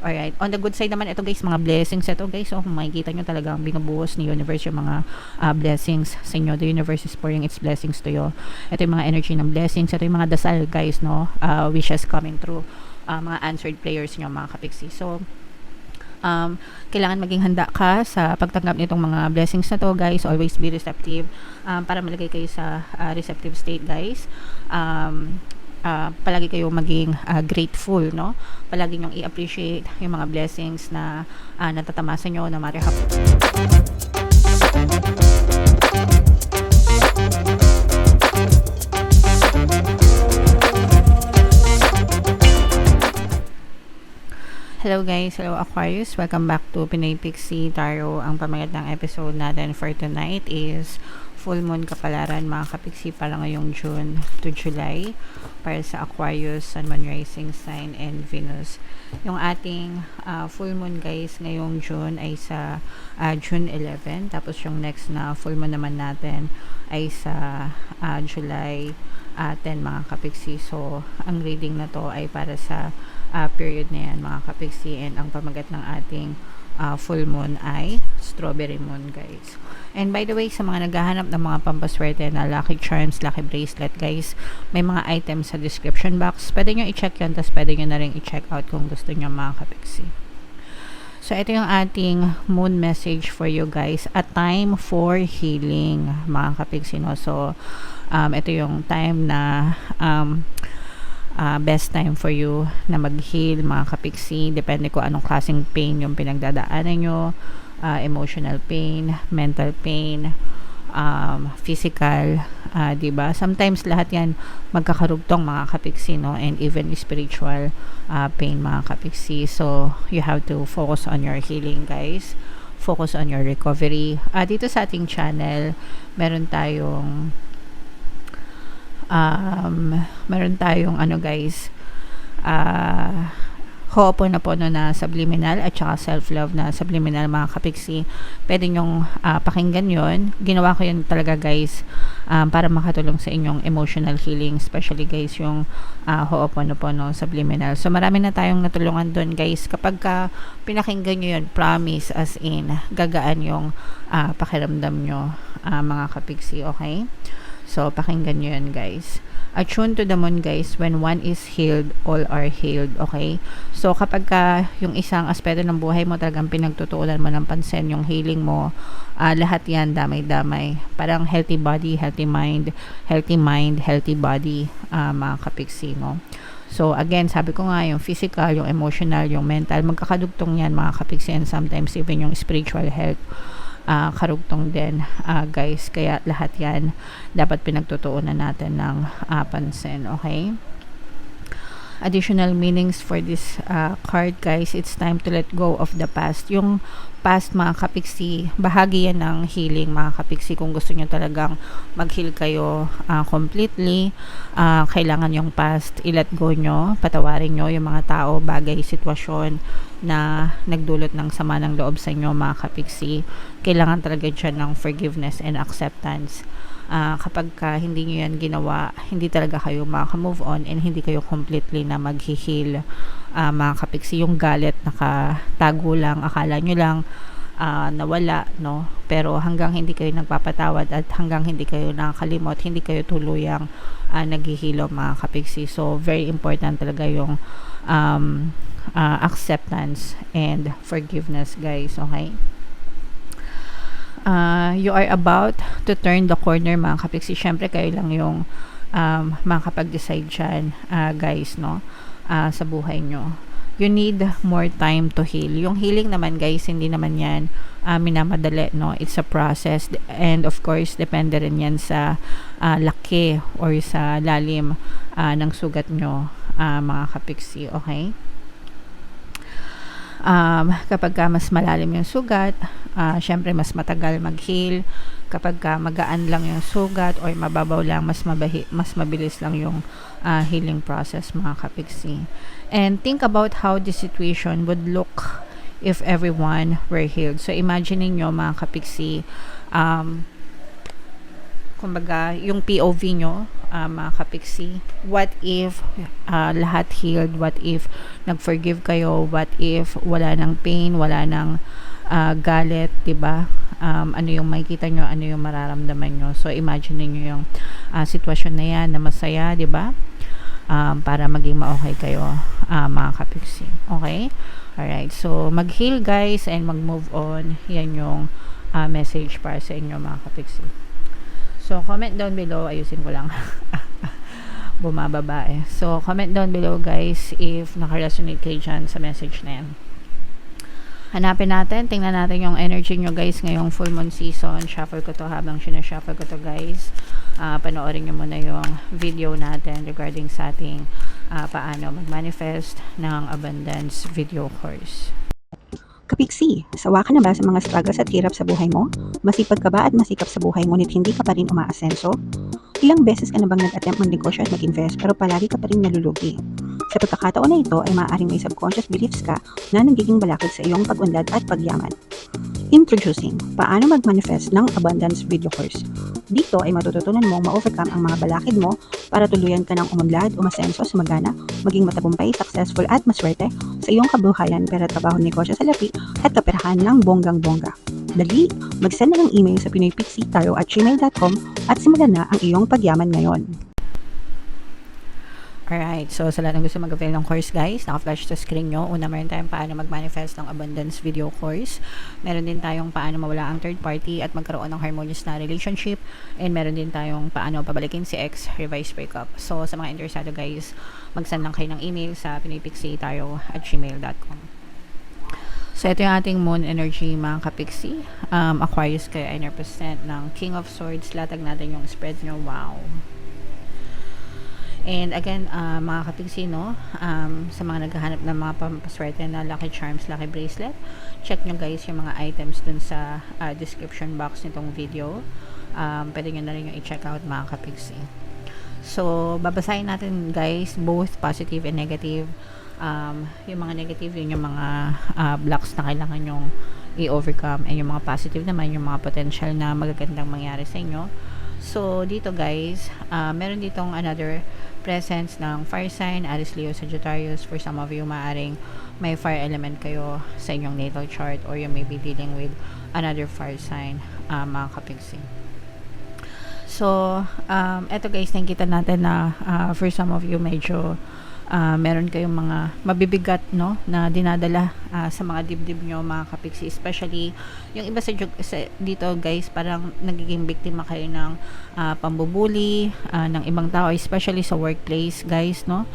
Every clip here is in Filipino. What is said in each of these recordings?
Alright. On the good side naman, ito guys, mga blessings ito guys. So, kung makikita nyo talagang binubuhos ni universe yung mga blessings sa inyo. The universe is pouring its blessings to you. Ito yung mga energy ng blessings. Ito yung mga dasal guys, no? Wishes coming through. Mga answered prayers nyo, mga kapiksi. So, kailangan maging handa ka sa pagtanggap nitong mga blessings na to guys. Always be receptive para malagay kayo sa receptive state guys. Palagi kayo maging grateful, no? Palagi nyong i-appreciate yung mga blessings na natatamasa nyo no matter how. Hello guys, hello Aquarius, welcome back to Pinoy Pixie Tarot. Ang pamagat ng episode natin for tonight is full moon kapalaran mga kapiksi para ngayong June to July para sa Aquarius, Sun, Moon, Rising Sign and Venus. Yung ating full moon guys ngayong June ay sa June 11, tapos yung next na full moon naman natin ay sa July 10 mga kapiksi. So ang reading na to ay para sa period na yan mga kapiksi, and ang pamagat ng ating full moon ay strawberry moon guys. And by the way, sa mga naghahanap ng mga pampaswerte na lucky charms, lucky bracelet guys, may mga items sa description box. Pwede nyo i-check yun, tapos pwede nyo na rin i-check out kung gusto nyo mga kapiksi. So ito yung ating moon message for you guys. A time for healing mga kapiksi, no? So ito yung time na best time for you na mag-heal mga kapiksi. Depende ko anong klaseng pain yung pinagdadaanan nyo. Emotional pain, mental pain, physical, diba? Sometimes lahat yan magkakarugtong mga kapiksi, no? And even spiritual pain mga kapiksi. So you have to focus on your healing guys. Focus on your recovery. Dito sa ating channel meron tayong ano guys, Ho'oponopono na subliminal at saka self-love na subliminal mga kapiksi. Pwede nyong pakinggan yon. Ginawa ko yun talaga guys para makatulong sa inyong emotional healing, especially guys yung Ho'oponopono subliminal. So marami na tayong natulungan doon guys. Kapag pinakinggan nyo yun, promise as in gagaan yung pakiramdam nyo mga kapiksi, okay? So pakinggan nyo yun guys. Attune to the moon guys. When one is healed, all are healed. Okay? So kapag yung isang aspeto ng buhay mo talagang pinagtutuunan mo ng pansin, yung healing mo, lahat yan damay-damay. Parang healthy body, healthy mind, healthy body mga kapiksi mo. So again, sabi ko nga, yung physical, yung emotional, yung mental, magkakadugtong yan mga kapiksi, and sometimes even yung spiritual health karugtong din guys. Kaya lahat yan dapat pinagtutuunan natin ng pansin, okay? Additional meanings for this card guys. It's time to let go of the past. Yung past mga kapiksi, bahagi yan ng healing mga kapiksi. Kung gusto nyo talagang mag-heal kayo completely, kailangan yung past i-let go nyo, patawarin nyo yung mga tao, bagay, sitwasyon na nagdulot ng sama ng loob sa inyo mga kapiksi. Kailangan talaga dyan ng forgiveness and acceptance. Kapag hindi nyo yan ginawa, hindi talaga kayo maka-move on and hindi kayo completely na mag-heal mga kapiksi. Yung galit nakatago lang, akala nyo lang nawala, no? Pero hanggang hindi kayo nagpapatawad at hanggang hindi kayo nakakalimot, hindi kayo tuluyang naghihilo mga kapiksi. So very important talaga yung acceptance and forgiveness guys, okay? You are about to turn the corner mga kapiksi. Syempre kayo lang yung makapag-decide dyan guys, no? Sa buhay nyo. You need more time to heal. Yung healing naman guys, hindi naman yan minamadali, no? It's a process, and of course depende rin yan sa laki or sa lalim ng sugat nyo mga kapiksi, okay? Kapag mas malalim yung sugat, syempre mas matagal mag-heal. Kapag magaan lang yung sugat or mababaw lang, mas mabilis lang yung healing process mga kapiksi. And think about how the situation would look if everyone were healed. So imagine niyo mga kapiksi, kumbaga yung POV nyo, mga kapiksi. What if lahat healed? What if nag-forgive kayo? What if wala nang pain, wala nang galit, 'di ba? Ano yung makikita nyo, ano yung mararamdaman nyo. So imagine niyo yung sitwasyon na yan na masaya, 'di ba? Para maging ma-okay kayo, mga kapiksi. Okay? Alright, so mag-heal guys and mag-move on. Yan yung message para sa inyo, mga kapiksi. So comment down below, ayusin ko lang. Bumababa eh. So comment down below guys if naka-resonate kayo dyan sa message na yan. Hanapin natin, tingnan natin yung energy nyo guys ngayong full moon season. Shuffle ko to habang sinashuffle ko to guys. Panoorin nyo muna yung video natin regarding sa ating paano mag-manifest ng abundance video course. Kapiksi, sawa ka na ba sa mga struggles at hirap sa buhay mo? Masipag ka ba at masikap sa buhay ngunit hindi ka pa rin umaasenso? Ilang beses ka na bang nag-attempt mag-negosyo at mag-invest pero palagi ka pa rin nalulugi? Sa pagkakataon na ito ay maaaring may subconscious beliefs ka na nagiging balakid sa iyong pag-unlad at pagyaman. Introducing, paano mag-manifest ng abundance video course. Dito ay matututunan mong ma-overcome ang mga balakid mo para tuluyan ka ng umunlad, umasenso, sumagana, maging matagumpay, successful at maswerte sa iyong kabuhayan, pera, trabaho, negosyo sa lapi at kaperahan ng bonggang-bongga. Dali, mag-send na ng email sa pinoypixie@gmail.com at simulan na ang iyong pagyaman ngayon. Alright, so sa lahat ng gusto mag-avail ng course guys, naka-flash sa screen nyo. Una, meron tayong paano mag-manifest ng abundance video course. Meron din tayong paano mawala ang third party at magkaroon ng harmonious na relationship. And meron din tayong paano pabalikin si ex, revise breakup. So sa mga interesado guys, mag-send lang kayo ng email sa pinoypixie@gmail.com. So ito yung ating moon energy, mga kapiksi. Aquarius kayo ay represent ng King of Swords. Latag natin yung spread nyo. Wow! And again, mga kapiksi, no, sa mga naghahanap ng mga pampaswerte na lucky charms, lucky bracelet, check nyo guys yung mga items dun sa description box nitong video. Pwede nyo na rin yung i-check out, mga kapiksi. So, babasahin natin guys, both positive and negative. Yung mga negative, yun yung mga blocks na kailangan nyong i-overcome. And yung mga positive naman, yung mga potential na magagandang mangyari sa inyo. So, dito guys, meron ditong another presence ng fire sign, Aries, Leo, Sagittarius. For some of you, maaring may fire element kayo sa inyong natal chart or you may be dealing with another fire sign, mga kapiksi. So, eto guys, nakikita natin na for some of you, medyo meron kayong mga mabibigat, no, na dinadala sa mga dibdib nyo, mga kapiksi. Especially yung iba sa dito guys, parang nagiging biktima kayo ng pambubuli ng ibang tao, especially sa workplace guys, no.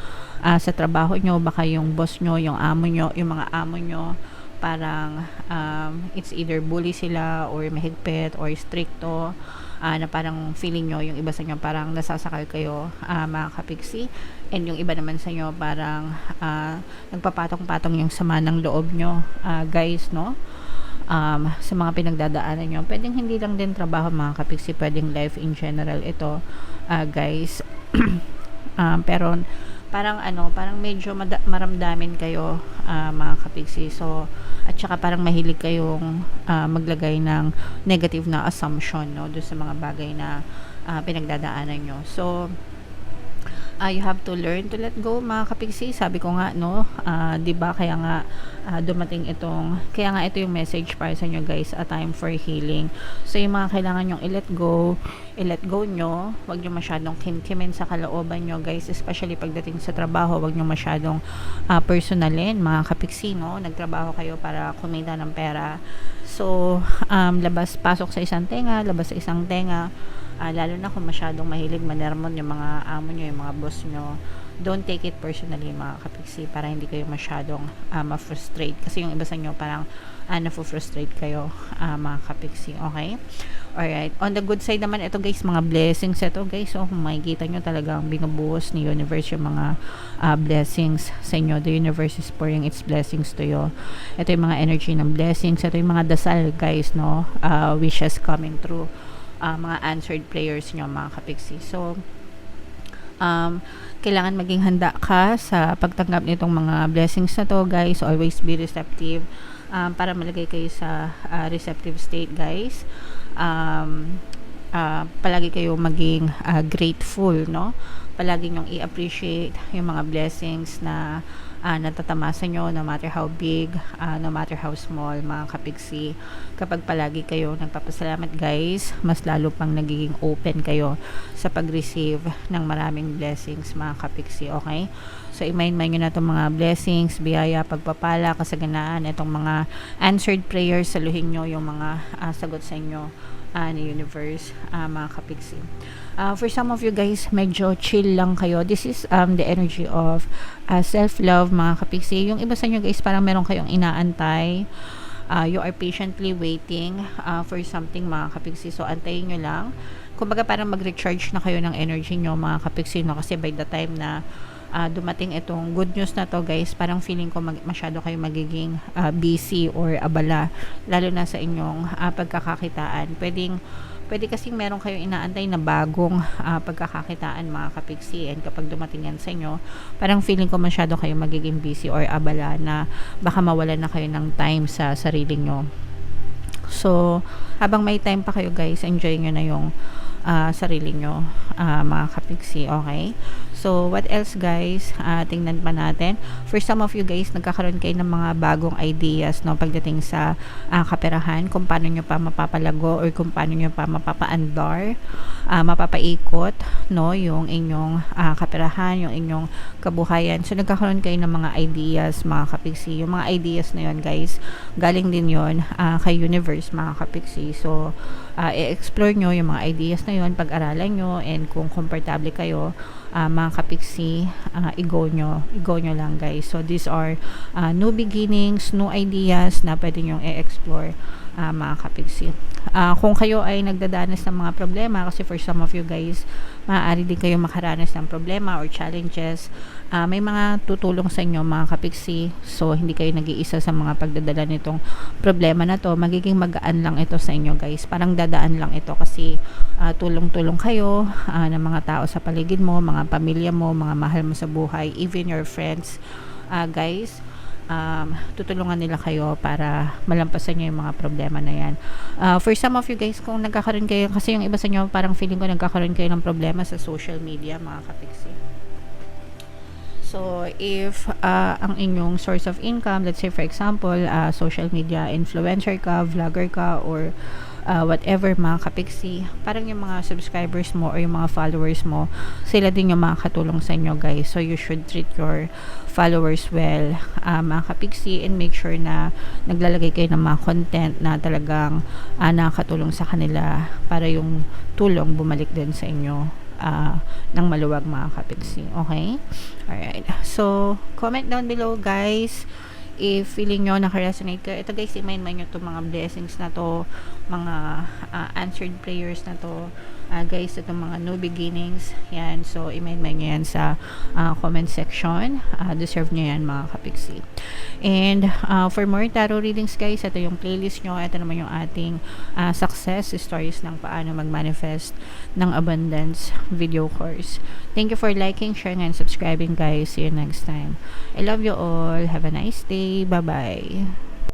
Sa trabaho nyo, baka yung boss nyo, yung amo nyo, yung mga amo nyo, parang it's either bully sila or mahigpit or stricto, na parang feeling nyo, yung iba sa inyo parang nasasakal kayo, mga kapiksi, and yung iba naman sa inyo parang nagpapatong-patong yung sama ng loob nyo, guys, no, sa mga pinagdadaanan nyo. Pwedeng hindi lang din trabaho, mga kapiksi, pwedeng life in general ito, guys. Pero parang parang medyo maramdamin kayo, mga kapiksi. So, at saka parang mahilig kayong maglagay ng negative na assumption, no, doon sa mga bagay na pinagdadaanan nyo. So, you have to learn to let go, mga kapiksi. Sabi ko nga, no, 'di ba, kaya nga dumating kaya nga ito yung message para sa inyo guys, a time for healing. So yung mga kailangan yung i-let go nyo. Huwag nyo masyadong kimkimin sa kalooban nyo guys, especially pagdating sa trabaho. Huwag nyo masyadong personalin, mga kapiksi, no. Nagtrabaho kayo para kumita ng pera. So pasok sa isang tenga, labas sa isang tenga. Lalo na kung masyadong mahilig manermon yung mga amo nyo, yung mga boss nyo, don't take it personally, mga kapiksi, para hindi kayo masyadong ma-frustrate. Kasi yung iba sa inyo parang na-frustrate kayo, mga kapiksi. Okay? Alright. On the good side naman, ito guys, mga blessings ito guys. So, kung makikita nyo talagang binubuhos ni universe yung mga blessings sa inyo. The universe is pouring its blessings to you. Ito yung mga energy ng blessings. Ito yung mga dasal guys, no? Wishes coming true. Mga answered prayers nyo, mga kapiksi. So, kailangan maging handa ka sa pagtanggap nitong mga blessings na to guys. Always be receptive, para malagay kayo sa receptive state guys. palagi kayo maging grateful, no? Palagi nyong i-appreciate yung mga blessings na natatamasa nyo, no matter how big, no matter how small, mga kapigsi. Kapag palagi kayo nagpapasalamat, guys, mas lalo pang nagiging open kayo sa pag-receive ng maraming blessings, mga kapigsi, okay? So, i-mind nyo na itong mga blessings, biyaya, pagpapala, kasaganaan, itong mga answered prayers, saluhin nyo yung mga sagot sa inyo ni universe, mga kapigsi. For some of you guys, medyo chill lang kayo. This is the energy of self-love, mga kapigsi. Yung iba sa inyo guys, parang meron kayong inaantay. You are patiently waiting for something, mga kapigsi. So, antayin nyo lang. Kumbaga parang mag-recharge na kayo ng energy nyo, mga kapigsi, no? Kasi by the time na dumating itong good news na to, guys, parang feeling ko masyado kayo magiging busy or abala, lalo na sa inyong pagkakakitaan. Pwede kasing meron kayong inaantay na bagong pagkakakitaan, mga kapigsi, and kapag dumating yan sa inyo, parang feeling ko masyado kayo magiging busy or abala na baka mawalan na kayo ng time sa sarili nyo. So, habang may time pa kayo, guys, enjoy nyo na yung sarili nyo, mga kapigsi, okay? So, what else, guys? Tingnan pa natin. For some of you guys, nagkakaroon kayo ng mga bagong ideas, no, pagdating sa kaperahan, kung paano nyo pa mapapalago or kung paano nyo pa mapapaandar, mapapaikot, no, yung inyong kaperahan, yung inyong kabuhayan. So, nagkakaroon kayo ng mga ideas, mga kapigsi. Yung mga ideas na yun, guys, galing din yun kay universe, mga kapigsi. So, i-explore nyo yung mga ideas na yun, pag-aralan nyo, and kung komportable kayo, mga kapigsi, i-go nyo lang, guys. So, these are new beginnings, new ideas na pwede nyong i-explore, mga kapigsi. Kung kayo ay nagdadanas ng mga problema, kasi for some of you guys, maaari din kayo makaranas ng problema or challenges, may mga tutulong sa inyo, mga kapigsi. So, hindi kayo nag-iisa sa mga pagdadala nitong problema na to. Magiging magaan lang ito sa inyo, guys. Parang dadaan lang ito kasi tulong-tulong kayo ng mga tao sa paligid mo, mga pamilya mo, mga mahal mo sa buhay, even your friends, guys. Tutulungan nila kayo para malampasan nyo yung mga problema na yan. For some of you guys, kung nagkakaroon kayo, kasi yung iba sa inyo, parang feeling ko nagkakaroon kayo ng problema sa social media, mga kapigsi. So, if ang inyong source of income, let's say for example, social media influencer ka, vlogger ka, or whatever, mga kapigsi, parang yung mga subscribers mo or yung mga followers mo, sila din yung makakatulong sa inyo, guys. So, you should treat your followers well, mga kapigsi, and make sure na naglalagay kayo ng mga content na talagang nakakatulong sa kanila para yung tulong bumalik din sa inyo ng maluwag, mga kapigsi. Okay? Alright. So, comment down below, guys, if feeling nyo nakaresonate ka. Ito, guys, i-mind nyo itong mga blessings na to, mga answered prayers na to, guys, itong mga new beginnings, yan. So, i-mind nyo yan sa comment section. Deserve nyo yan, mga kapigsi. And for more tarot readings, guys, ito yung playlist nyo. Ito naman yung ating success stories ng paano mag-manifest ng abundance video course. Thank you for liking, sharing, and subscribing, guys. See you next time. I love you all. Have a nice day. Bye-bye.